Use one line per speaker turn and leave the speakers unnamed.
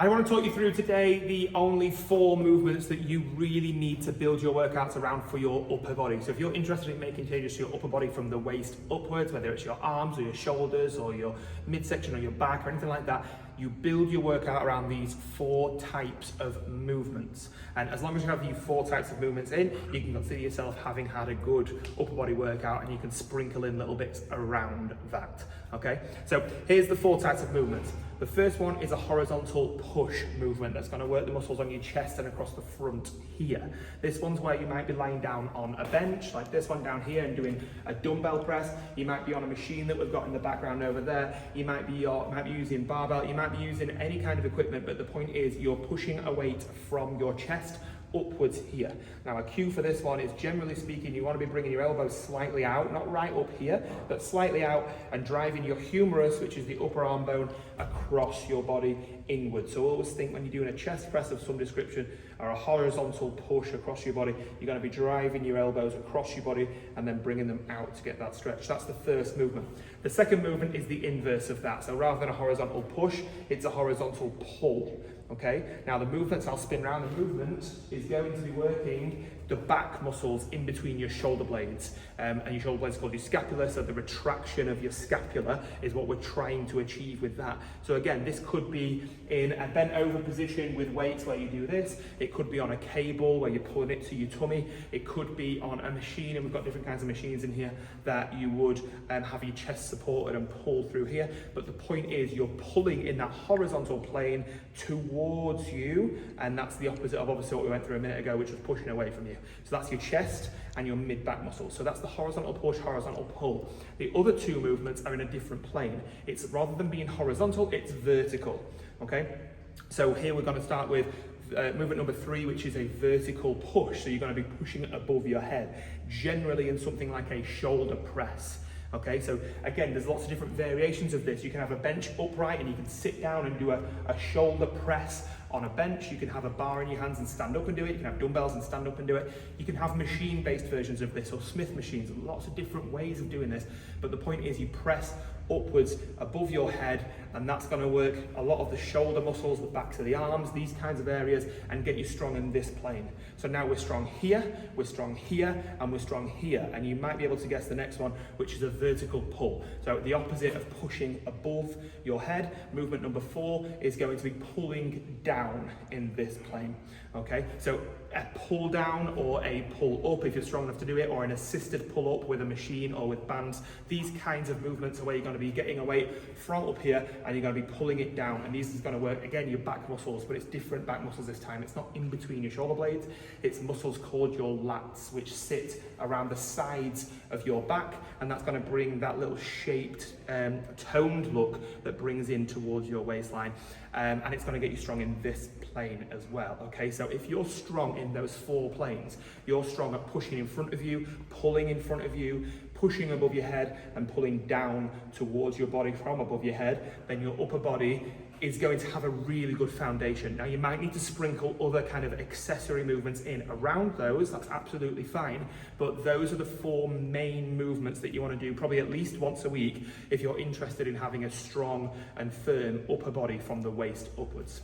I want to talk you through today the only 4 movements that you really need to build your workouts around for your upper body. So if you're interested in making changes to your upper body from the waist upwards, whether it's your arms or your shoulders or your midsection or your back or anything like that, you build your workout around these 4 types of movements. And as long as you have these 4 types of movements in, you can consider yourself having had a good upper body workout, and you can sprinkle in little bits around that. Okay, so here's the 4 types of movements. The first one is a horizontal push movement that's going to work the muscles on your chest and across the front here. This one's where you might be lying down on a bench, like this one down here, and doing a dumbbell press. You might be on a machine that we've got in the background over there. You might be using barbell. You might be using any kind of equipment, but the point is you're pushing a weight from your chest upwards here. Now a cue for this one is, generally speaking, you want to be bringing your elbows slightly out, not right up here, but slightly out, and driving your humerus, which is the upper arm bone, across your body inward. So always think when you're doing a chest press of some description or a horizontal push across your body, you're going to be driving your elbows across your body and then bringing them out to get that stretch. That's the first movement. The second movement is the inverse of that. So rather than a horizontal push, it's a horizontal pull. Okay, now the movements, I'll spin around, the movement is going to be working the back muscles in between your shoulder blades, and your shoulder blades are called your scapula, so the retraction of your scapula is what we're trying to achieve with that. So again, this could be in a bent over position with weights where you do this. It could be on a cable where you're pulling it to your tummy. It could be on a machine, and we've got different kinds of machines in here that you would have your chest supported and pull through here. But the point is you're pulling in that horizontal plane towards you, and that's the opposite of obviously what we went through a minute ago, which was pushing away from you. So that's your chest and your mid-back muscles. So that's the horizontal push, horizontal pull. The other 2 movements are in a different plane. It's rather than being horizontal, it's vertical. Okay, so here we're going to start with movement number 3, which is a vertical push. So you're going to be pushing it above your head, generally in something like a shoulder press. Okay, so again, there's lots of different variations of this. You can have a bench upright and you can sit down and do a shoulder press on a bench. You can have a bar in your hands and stand up and do it. You can have dumbbells and stand up and do it. You can have machine-based versions of this, or Smith machines. Lots of different ways of doing this. But the point is you press upwards above your head, and that's going to work a lot of the shoulder muscles, the backs of the arms, these kinds of areas, and get you strong in this plane. So now we're strong here, we're strong here, and we're strong here. And you might be able to guess the next one, which is a vertical pull. So the opposite of pushing above your head. Movement number 4 is going to be pulling down in this plane. Okay, so a pull down or a pull up if you're strong enough to do it, or an assisted pull up with a machine or with bands. These kinds of movements are where you're going to be getting a weight from up here and you're going to be pulling it down, and these is going to work again your back muscles, but it's different back muscles this time. It's not in between your shoulder blades, it's muscles called your lats, which sit around the sides of your back, and that's going to bring that little shaped toned look that brings in towards your waistline, and it's going to get you strong in this plane as well. Okay, so if you're strong in those 4 planes, you're strong at pushing in front of you, pulling in front of you, pushing above your head, and pulling down towards your body from above your head, then your upper body is going to have a really good foundation. Now you might need to sprinkle other kind of accessory movements in around those, that's absolutely fine, but those are the 4 main movements that you want to do probably at least once a week if you're interested in having a strong and firm upper body from the waist upwards.